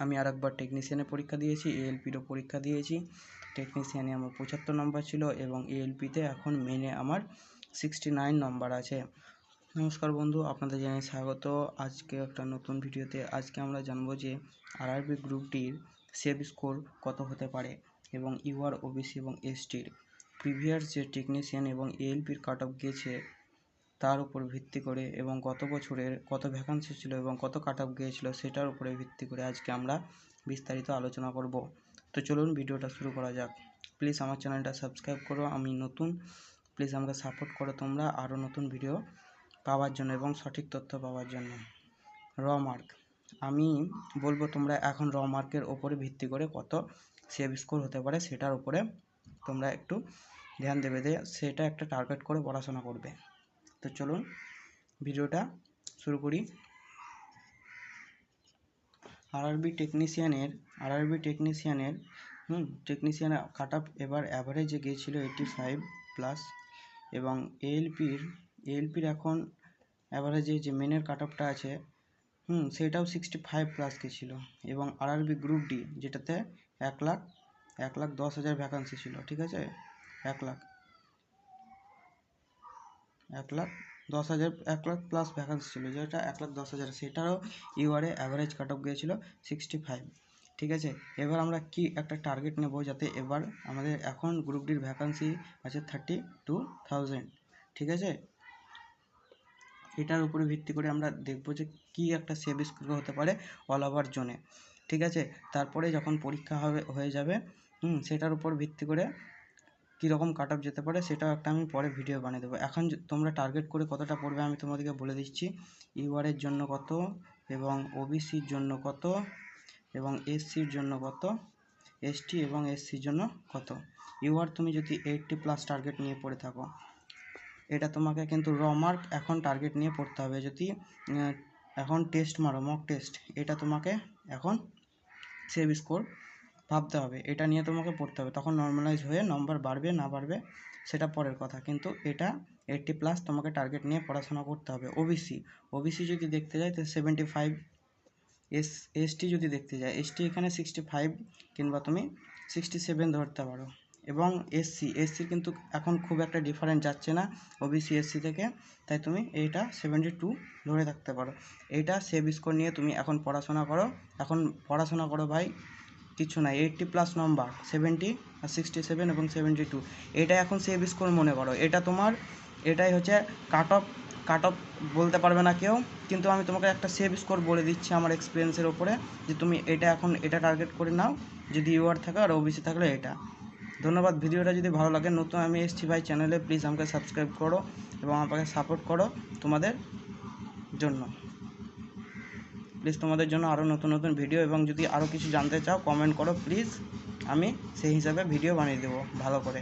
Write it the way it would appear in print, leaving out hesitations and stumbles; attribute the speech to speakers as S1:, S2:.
S1: আমি আরেকবার টেকনিশিয়ানের পরীক্ষা দিয়েছি, এএলপিরও পরীক্ষা দিয়েছি। টেকনিশিয়ানে আমার 75 নম্বর ছিল এবং এএলপিতে এখন মেনে আমার 69 নম্বর আছে। নমস্কার বন্ধু, আপনাদের জানাই স্বাগত। আজকে একটা নতুন ভিডিওতে আজকে আমরা জানবো যে আরআরবি গ্রুপ ডির সেভ স্কোর কত হতে পারে এবং ইউআর, ওবিসি এবং এসটির প্রিভিয়াস যে টেকনিশিয়ান এবং এএলপির কাট অফ গিয়েছে তার উপর ভিত্তি করে এবং গত বছরের কত ভ্যাকান্সি ছিল এবং কত কাট অফ গিয়েছিল সেটার উপরে ভিত্তি করে আজকে আমরা বিস্তারিত আলোচনা করব। তো চলুন ভিডিওটা শুরু করা যাক। প্লিজ আমার চ্যানেলটা সাবস্ক্রাইব করো, আমি নতুন, প্লিজ আমাকে সাপোর্ট করো তোমরা আরও নতুন ভিডিও পাওয়ার জন্য এবং সঠিক তথ্য পাওয়ার জন্য। র মার্ক আমি বলবো, তোমরা এখন র মার্কের ওপরে ভিত্তি করে কত সেভ স্কোর হতে পারে সেটার উপরে তোমরা একটু ধ্যান দেবে, সেটা একটা টার্গেট করে পড়াশোনা করবে। তো চলুন ভিডিওটা শুরু করি। আরআরবি টেকনিশিয়ানের কাট অফ এবার অ্যাভারেজে গিয়েছিল 85 প্লাস এবং এএলপির এখন অ্যাভারেজে যে মেনের কাট অফটা আছে সেটাও 65 প্লাস গেছিল এবং আরআরবি গ্রুপ ডি যেটাতে 1,10,000 ভ্যাকান্সি ছিল, ঠিক আছে, 1,10,000 প্লাস ভ্যাকান্সি ছিল, যেটা 1,10,000 সেটারও ইউআরএ অ্যাভারেজ কাট অফ গিয়েছিল 65, ঠিক আছে। এবার আমরা কি একটা টার্গেট নেব, যাতে এবার আমাদের এখন গ্রুপ ডির ভ্যাকান্সি আছে 32,000, ঠিক আছে। এটার উপরে ভিত্তি করে আমরা দেখব যে কি একটা সেভ স্কোর হতে পারে অল ওভার জোনে, ঠিক আছে। তারপরে যখন পরীক্ষা হয়ে যাবে সেটার উপর ভিত্তি করে কীরকম কাট অফ যেতে পারে সেটাও একটা আমি পরে ভিডিও বানিয়ে দেবো। এখন তোমরা টার্গেট করে কতটা পড়বে আমি তোমাদেরকে বলে দিচ্ছি। ইউআরের জন্য কত এবং ওবিসির জন্য কত এবং এসসির জন্য কত, এসটি এবং এসসির জন্য কত। ইউআর তুমি যদি 80 প্লাস টার্গেট নিয়ে পড়ে থাকো, এটা তোমাকে কিন্তু র মার্ক এখন টার্গেট নিয়ে পড়তে হবে। যদি এখন টেস্ট মারো, মক টেস্ট, এটা তোমাকে এখন সেভ স্কোর ভাবতে হবে, এটা নিয়ে তোমাকে পড়তে হবে। তখন নর্মালাইজ হয়ে নম্বর বাড়বে না বাড়বে সেটা পরের কথা, কিন্তু এটা 80 প্লাস তোমাকে টার্গেট নিয়ে পড়াশোনা করতে হবে। ওবিসি যদি দেখতে যাই তো 75, এসটি যদি দেখতে যাই, এসটি এখানে 65 কিংবা তুমি 67 ধরতে পারো এবং এসসির কিন্তু এখন খুব একটা ডিফারেন্স যাচ্ছে না ওবিসি এসসি থেকে, তাই তুমি এইটা 72 ধরে থাকতে পারো। এইটা সেভ স্কোর নিয়ে তুমি এখন পড়াশোনা করো ভাই, কিছু নাই। 80 প্লাস নম্বর, 70 আর 67 এবং 72, এটা এখন সেভ স্কোর মনে করো। এটাই হচ্ছে কাট অফ বলতে পারবে না কেউ, কিন্তু আমি তোমাকে একটা সেভ স্কোর বলে দিচ্ছি আমার এক্সপিরিয়েন্সের ওপরে, যে তুমি এটা টার্গেট করে নাও যদি ইউআর থাকে, আর ওবিসি থাকলে এটা। ধন্যবাদ। ভিডিওটা যদি ভালো লাগে, নতুন আমি এসেছি ভাই চ্যানেলে, প্লিজ আমাকে সাবস্ক্রাইব করো এবং আমাকে সাপোর্ট করো তোমাদের জন্য। প্লিজ তোমাদের জন্য আরও নতুন ভিডিও, এবং যদি আরও কিছু জানতে চাও কমেন্ট করো প্লিজ, আমি সেই হিসাবে ভিডিও বানিয়ে দেবো ভালো করে।